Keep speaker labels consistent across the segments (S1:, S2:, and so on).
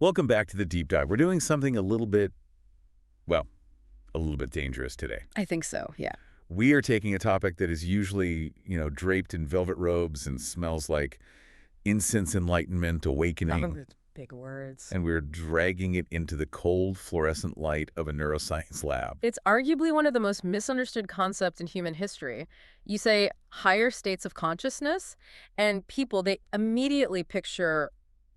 S1: Welcome back to the deep dive. We're doing something well, a little bit dangerous today.
S2: I think so, yeah.
S1: We are taking a topic that is usually, draped in velvet robes and smells like incense, enlightenment, awakening.
S2: Big words.
S1: And we're dragging it into the cold, fluorescent light of a neuroscience lab.
S2: It's arguably one of the most misunderstood concepts in human history. You say higher states of consciousness, and people, they immediately picture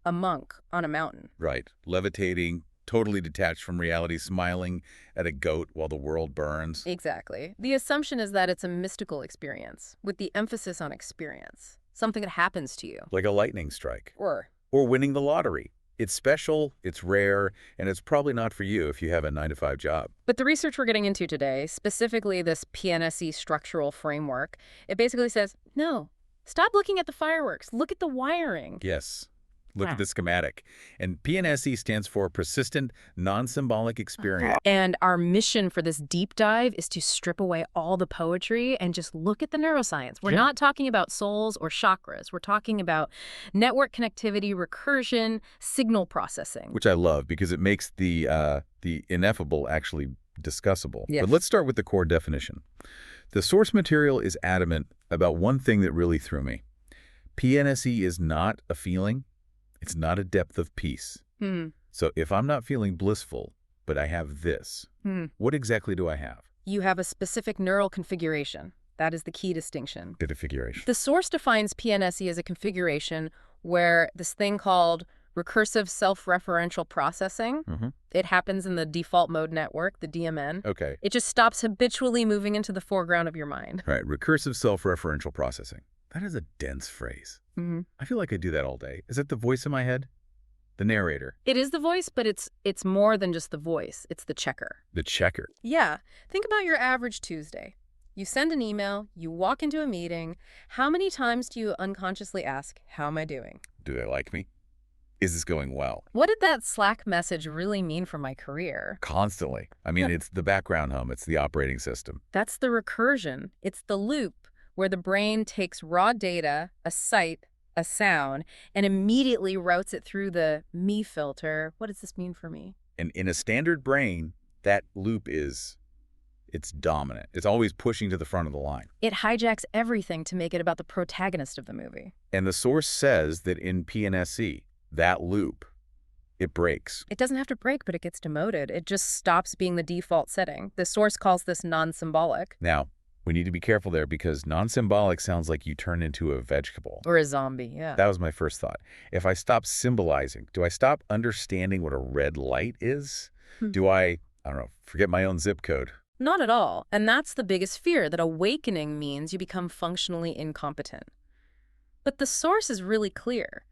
S2: a monk on a mountain.
S1: Right. Levitating, totally detached from reality, smiling at a goat while the world burns.
S2: Exactly. The assumption is that it's a mystical experience, with the emphasis on experience. Something that happens to you.
S1: Like a lightning strike.
S2: Or
S1: winning the lottery. It's special, it's rare, and it's probably not for you if you have a 9-to-5 job.
S2: But the research we're getting into today, specifically this PNSE structural framework, it basically says, no, stop looking at the fireworks. Look at the wiring.
S1: Yes. Look at the schematic. And PNSE stands for Persistent Non-Symbolic Experience.
S2: And our mission for this deep dive is to strip away all the poetry and just look at the neuroscience. We're not talking about souls or chakras. We're talking about network connectivity, recursion, signal processing.
S1: Which I love because it makes the ineffable actually discussable.
S2: Yes.
S1: But let's start with the core definition. The source material is adamant about one thing that really threw me. PNSE is not a feeling. It's not a depth of peace. So if I'm not feeling blissful, but I have this, what exactly do I have?
S2: You have a specific neural configuration. That is the key distinction.
S1: Configuration.
S2: The source defines PNSE as a configuration where this thing called recursive self-referential processing, it happens in the default mode network, the DMN.
S1: Okay.
S2: It just stops habitually moving into the foreground of your mind.
S1: Right. Recursive self-referential processing. That is a dense phrase. I feel like I do that all day. Is that the voice in my head? The narrator?
S2: It is the voice, but it's more than just the voice. It's the checker.
S1: The checker.
S2: Yeah. Think about your average Tuesday. You send an email, you walk into a meeting. How many times do you unconsciously ask, how am I doing?
S1: Do they like me? Is this going well?
S2: What did that Slack message really mean for my career?
S1: Constantly. I mean, it's the background hum. It's the operating system.
S2: That's the recursion. It's the loop where the brain takes raw data, a sight, a sound, and immediately routes it through the me filter. What does this mean for me?
S1: And in a standard brain, that loop it's dominant. It's always pushing to the front of the line.
S2: It hijacks everything to make it about the protagonist of the movie.
S1: And the source says that in PNSE, that loop, it breaks.
S2: It doesn't have to break, but it gets demoted. It just stops being the default setting. The source calls this non-symbolic.
S1: Now, we need to be careful there because non-symbolic sounds like you turn into a vegetable.
S2: Or a zombie, yeah.
S1: That was my first thought. If I stop symbolizing, do I stop understanding what a red light is? Do I don't know, forget my own zip code?
S2: Not at all. And that's the biggest fear, that awakening means you become functionally incompetent. But the source is really clear.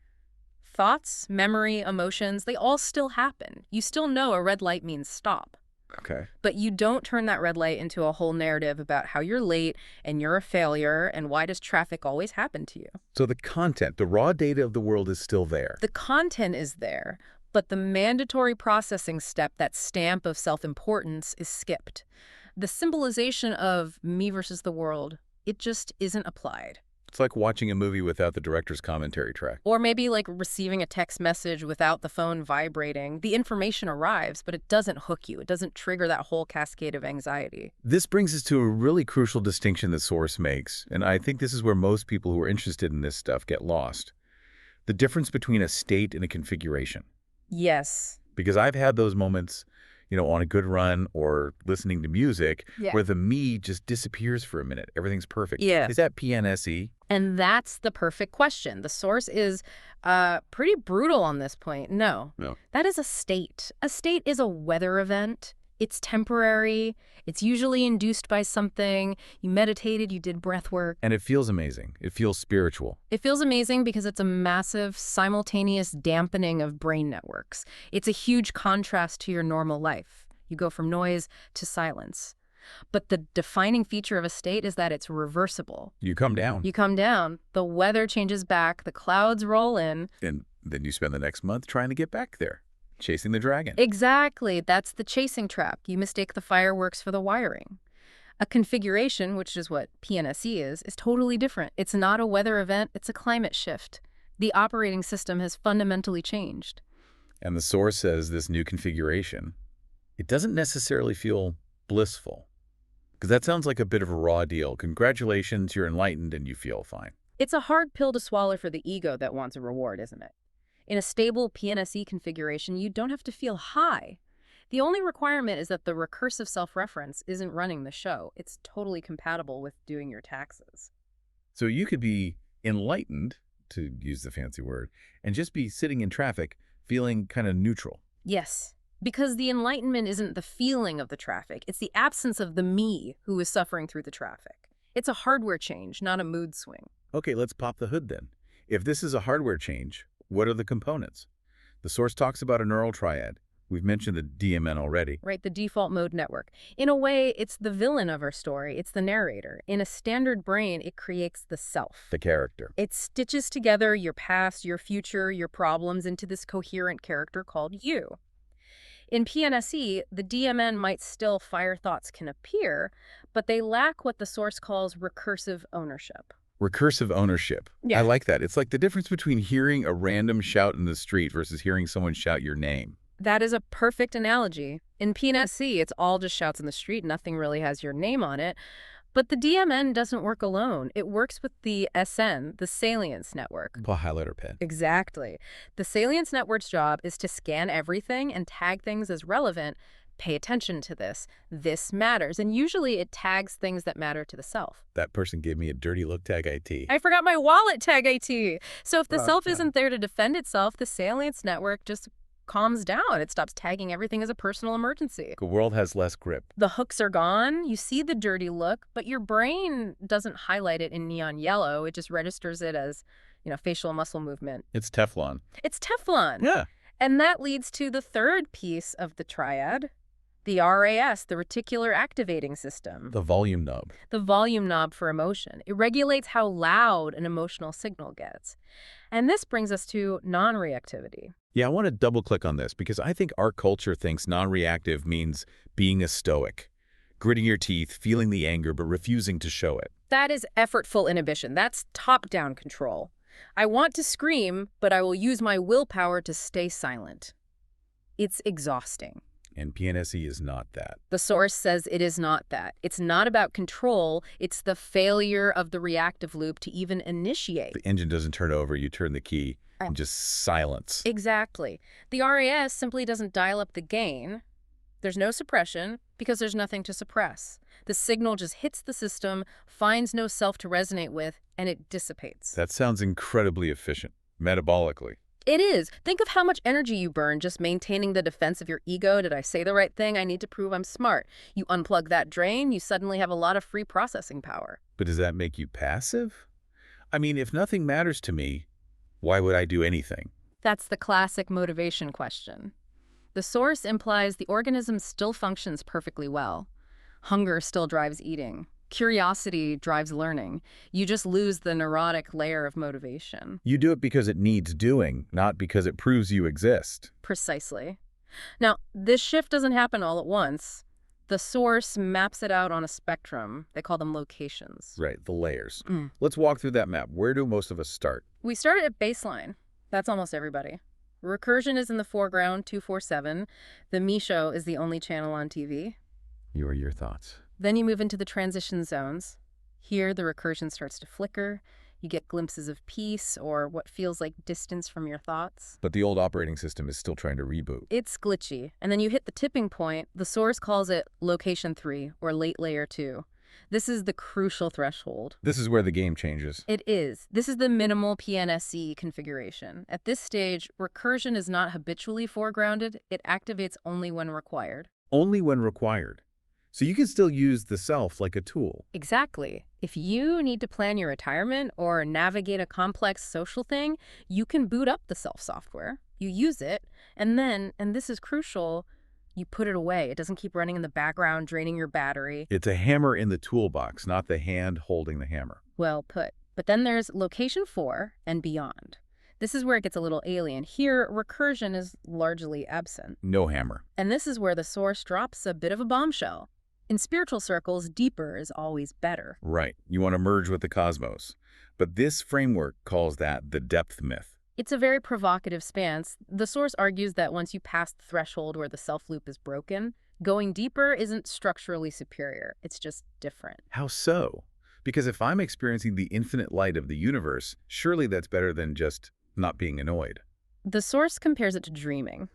S2: Thoughts, memory, emotions, they all still happen. You still know a red light means stop.
S1: Okay.
S2: But you don't turn that red light into a whole narrative about how you're late and you're a failure and why does traffic always happen to you.
S1: So the content, the raw data of the world is still there.
S2: The content is there, but the mandatory processing step, that stamp of self-importance, is skipped. The symbolization of me versus the world, it just isn't applied.
S1: It's like watching a movie without the director's commentary track.
S2: Or maybe like receiving a text message without the phone vibrating. The information arrives, but it doesn't hook you. It doesn't trigger that whole cascade of anxiety.
S1: This brings us to a really crucial distinction that Source makes, and I think this is where most people who are interested in this stuff get lost. The difference between a state and a configuration.
S2: Yes.
S1: Because I've had those moments, on a good run or listening to music where the me just disappears for a minute. Everything's perfect.
S2: Yeah.
S1: Is that PNSE?
S2: And that's the perfect question. The source is pretty brutal on this point. No. That is a state. A state is a weather event. It's temporary. It's usually induced by something. You meditated, you did breath work.
S1: And it feels amazing. It feels spiritual.
S2: It feels amazing because it's a massive simultaneous dampening of brain networks. It's a huge contrast to your normal life. You go from noise to silence. But the defining feature of a state is that it's reversible.
S1: You come down.
S2: You come down. The weather changes back. The clouds roll in.
S1: And then you spend the next month trying to get back there. Chasing the dragon.
S2: Exactly. That's the chasing trap. You mistake the fireworks for the wiring. A configuration, which is what PNSE is totally different. It's not a weather event. It's a climate shift. The operating system has fundamentally changed.
S1: And the source says this new configuration, it doesn't necessarily feel blissful. Because that sounds like a bit of a raw deal. Congratulations, you're enlightened and you feel fine.
S2: It's a hard pill to swallow for the ego that wants a reward, isn't it? In a stable PNSE configuration, you don't have to feel high. The only requirement is that the recursive self-reference isn't running the show. It's totally compatible with doing your taxes.
S1: So you could be enlightened, to use the fancy word, and just be sitting in traffic feeling kind of neutral.
S2: Yes, because the enlightenment isn't the feeling of the traffic. It's the absence of the me who is suffering through the traffic. It's a hardware change, not a mood swing.
S1: Okay, let's pop the hood then. If this is a hardware change, what are the components? The source talks about a neural triad. We've mentioned the DMN already.
S2: Right, the default mode network. In a way, it's the villain of our story. It's the narrator. In a standard brain, it creates the self.
S1: The character.
S2: It stitches together your past, your future, your problems into this coherent character called you. In PNSE, the DMN might still fire thoughts can appear, but they lack what the source calls recursive ownership.
S1: Recursive ownership.
S2: Yeah.
S1: I like that. It's like the difference between hearing a random shout in the street versus hearing someone shout your name.
S2: That is a perfect analogy. In PNSE, it's all just shouts in the street. Nothing really has your name on it. But the DMN doesn't work alone. It works with the SN, the salience network.
S1: Paul highlighter pen.
S2: Exactly. The salience network's job is to scan everything and tag things as relevant. Pay attention to this. This matters. And usually it tags things that matter to the self.
S1: That person gave me a dirty look, tag IT.
S2: I forgot my wallet, tag IT. So if the self isn't there to defend itself, the salience network just calms down. It stops tagging everything as a personal emergency.
S1: The world has less grip.
S2: The hooks are gone. You see the dirty look, but your brain doesn't highlight it in neon yellow. It just registers it as, facial muscle movement.
S1: It's Teflon.
S2: It's Teflon.
S1: Yeah.
S2: And that leads to the third piece of the triad, the RAS, the reticular activating system.
S1: The volume knob.
S2: The volume knob for emotion. It regulates how loud an emotional signal gets. And this brings us to non-reactivity.
S1: Yeah, I want to double click on this because I think our culture thinks non-reactive means being a stoic, gritting your teeth, feeling the anger, but refusing to show it.
S2: That is effortful inhibition. That's top-down control. I want to scream, but I will use my willpower to stay silent. It's exhausting.
S1: And PNSE is not that.
S2: The source says it is not that. It's not about control. It's the failure of the reactive loop to even initiate.
S1: The engine doesn't turn over, you turn the key, and just silence.
S2: Exactly. The RAS simply doesn't dial up the gain. There's no suppression because there's nothing to suppress. The signal just hits the system, finds no self to resonate with, and it dissipates.
S1: That sounds incredibly efficient, metabolically.
S2: It is. Think of how much energy you burn just maintaining the defense of your ego. Did I say the right thing? I need to prove I'm smart. You unplug that drain, you suddenly have a lot of free processing power.
S1: But does that make you passive? I mean, if nothing matters to me, why would I do anything?
S2: That's the classic motivation question. The source implies the organism still functions perfectly well. Hunger still drives eating. Curiosity drives learning. You just lose the neurotic layer of motivation.
S1: You do it because it needs doing, not because it proves you exist.
S2: Precisely. Now, this shift doesn't happen all at once. The source maps it out on a spectrum. They call them locations.
S1: Right, the layers. Let's walk through that map. Where do most of us start?
S2: We start at baseline. That's almost everybody. Recursion is in the foreground, 247. The me show is the only channel on TV.
S1: Your thoughts.
S2: Then you move into the transition zones. Here, the recursion starts to flicker. You get glimpses of peace or what feels like distance from your thoughts.
S1: But the old operating system is still trying to reboot.
S2: It's glitchy. And then you hit the tipping point. The source calls it location 3 or late layer 2. This is the crucial threshold.
S1: This is where the game changes.
S2: It is. This is the minimal PNSE configuration. At this stage, recursion is not habitually foregrounded. It activates only when required.
S1: Only when required. So you can still use the self like a tool.
S2: Exactly. If you need to plan your retirement or navigate a complex social thing, you can boot up the self software. You use it, and then, and this is crucial, you put it away. It doesn't keep running in the background, draining your battery.
S1: It's a hammer in the toolbox, not the hand holding the hammer.
S2: Well put. But then there's location 4 and beyond. This is where it gets a little alien. Here, recursion is largely absent.
S1: No hammer.
S2: And this is where the source drops a bit of a bombshell. In spiritual circles, deeper is always better.
S1: Right. You want to merge with the cosmos. But this framework calls that the depth myth.
S2: It's a very provocative stance. The source argues that once you pass the threshold where the self-loop is broken, going deeper isn't structurally superior. It's just different.
S1: How so? Because if I'm experiencing the infinite light of the universe, surely that's better than just not being annoyed.
S2: The source compares it to dreaming.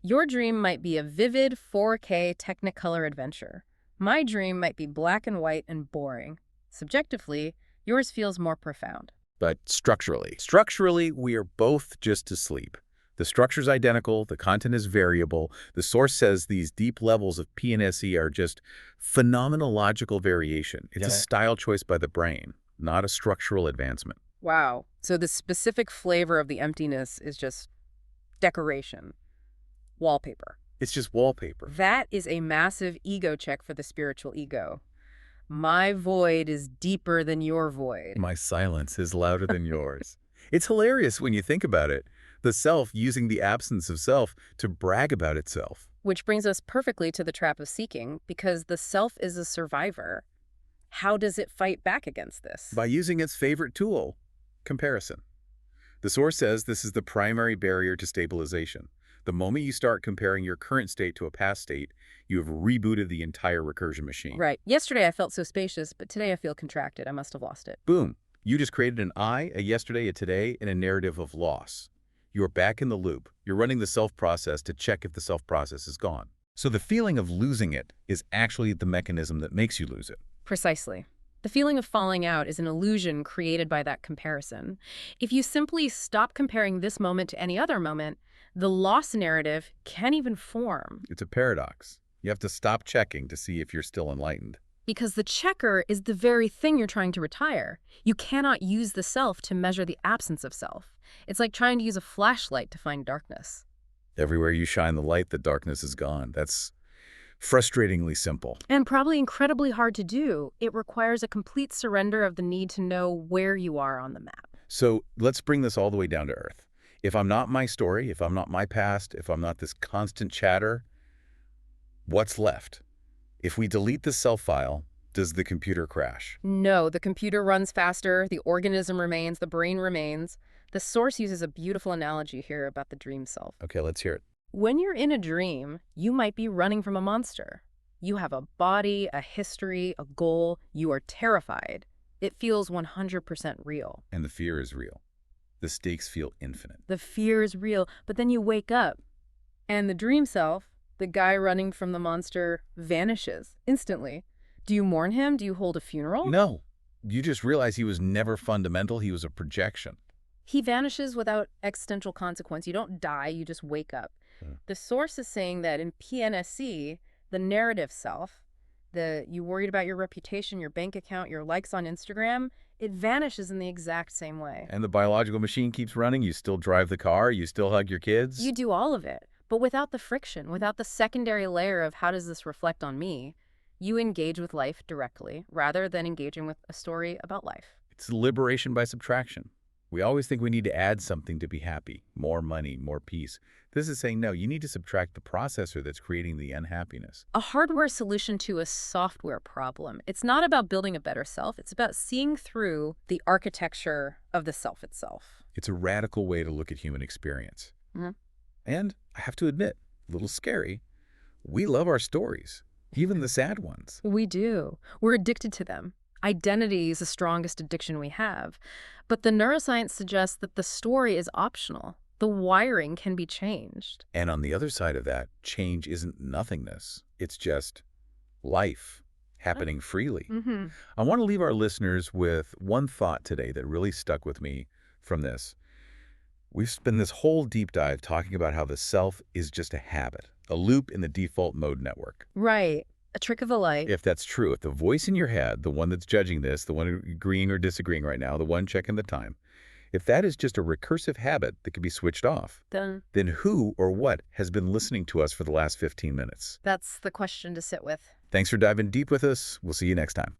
S2: Your dream might be a vivid 4K Technicolor adventure. My dream might be black and white and boring. Subjectively, yours feels more profound.
S1: But structurally? Structurally, we are both just asleep. The structure's identical, the content is variable. The source says these deep levels of PNSE are just phenomenological variation. It's a style choice by the brain, not a structural advancement.
S2: Wow. So the specific flavor of the emptiness is just decoration, wallpaper.
S1: It's just wallpaper.
S2: That is a massive ego check for the spiritual ego. My void is deeper than your void.
S1: My silence is louder than yours. It's hilarious when you think about it. The self using the absence of self to brag about itself.
S2: Which brings us perfectly to the trap of seeking, because the self is a survivor. How does it fight back against this?
S1: By using its favorite tool, comparison. The source says this is the primary barrier to stabilization. The moment you start comparing your current state to a past state, you have rebooted the entire recursion machine.
S2: Right. Yesterday I felt so spacious, but today I feel contracted. I must have lost it.
S1: Boom. You just created an I, a yesterday, a today, and a narrative of loss. You're back in the loop. You're running the self-process to check if the self-process is gone. So the feeling of losing it is actually the mechanism that makes you lose it.
S2: Precisely. The feeling of falling out is an illusion created by that comparison. If you simply stop comparing this moment to any other moment, the loss narrative can't even form.
S1: It's a paradox. You have to stop checking to see if you're still enlightened.
S2: Because the checker is the very thing you're trying to retire. You cannot use the self to measure the absence of self. It's like trying to use a flashlight to find darkness.
S1: Everywhere you shine the light, the darkness is gone. That's frustratingly simple.
S2: And probably incredibly hard to do. It requires a complete surrender of the need to know where you are on the map.
S1: So let's bring this all the way down to earth. If I'm not my story, if I'm not my past, if I'm not this constant chatter, what's left? If we delete the self file, does the computer crash?
S2: No, the computer runs faster, the organism remains, the brain remains. The source uses a beautiful analogy here about the dream self.
S1: Okay, let's hear it.
S2: When you're in a dream, you might be running from a monster. You have a body, a history, a goal. You are terrified. It feels 100% real.
S1: And the fear is real. The stakes feel infinite.
S2: The fear is real, but then you wake up, and the dream self, the guy running from the monster, vanishes instantly. Do you mourn him? Do you hold a funeral?
S1: No. You just realize he was never fundamental. He was a projection.
S2: He vanishes without existential consequence. You don't die, you just wake up. The source is saying that in PNSE, the narrative self, you worried about your reputation, your bank account, your likes on Instagram, it vanishes in the exact same way.
S1: And the biological machine keeps running. You still drive the car. You still hug your kids.
S2: You do all of it, but without the friction, without the secondary layer of how does this reflect on me, you engage with life directly rather than engaging with a story about life.
S1: It's liberation by subtraction. We always think we need to add something to be happy, more money, more peace. This is saying, no, you need to subtract the processor that's creating the unhappiness.
S2: A hardware solution to a software problem. It's not about building a better self. It's about seeing through the architecture of the self itself.
S1: It's a radical way to look at human experience. And I have to admit, a little scary, we love our stories, even the sad ones.
S2: We do. We're addicted to them. Identity is the strongest addiction we have. But the neuroscience suggests that the story is optional. The wiring can be changed.
S1: And on the other side of that, change isn't nothingness. It's just life happening freely. I want to leave our listeners with one thought today that really stuck with me from this. We've spent this whole deep dive talking about how the self is just a habit, a loop in the default mode network.
S2: Right. A trick of the light.
S1: If that's true, if the voice in your head, the one that's judging this, the one agreeing or disagreeing right now, the one checking the time, if that is just a recursive habit that can be switched off, then who or what has been listening to us for the last 15 minutes?
S2: That's the question to sit with.
S1: Thanks for diving deep with us. We'll see you next time.